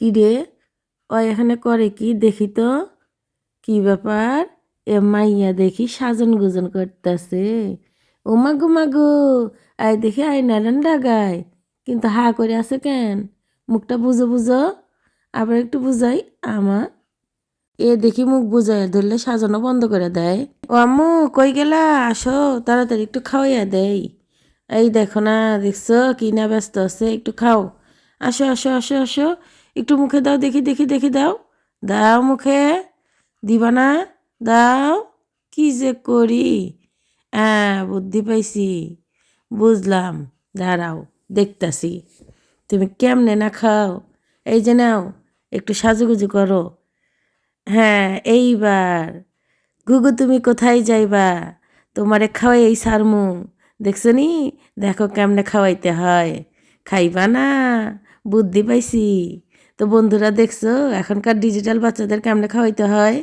কি রে, ও এখানে করে কি দেখি তো, কি ব্যাপার? এ মাইয়া দেখি সাজন গুজন করতেছে। ও মাগো মাগো, আই দেখি আয়নারান ডাগায়, কিন্তু হা করে আছে কেন? মুখটা বুঝো বুঝো, আবার একটু বুঝাই আমা। এ দেখি মুখ বুঝাই ধরলে সাজানো বন্ধ করে দেয়। ও আম্মু, কই গেলা? আসো তাড়াতাড়ি একটু খাওয়াইয়া দেই। এই দেখো না, দেখছো কি না ব্যস্ত আছে, একটু খাও। আসো আসো আসো আসো, একটু মুখে দাও, দেখি দেখি দেখি দাও, দাও মুখে। দিবা না? দাও। কি যে করি। হ্যাঁ, বুদ্ধি পাইছি, বুঝলাম। দাঁড়াও, দেখতাছি তুমি কেমনে না খাও। এই যে নাও, একটু সাজুগুজু করো। হ্যাঁ, এইবার গুগু তুমি কোথায় যাইবা? তোমারে খাওয়াই এই সারমু। দেখছো নি? দেখো কেমনে খাওয়াইতে হয়। খাইবা না? বুদ্ধি পাইছি। তো বন্ধুরা, দেখছো এখনকার ডিজিটাল বাচ্চাদের কেমনে খাওয়াইতে হয়?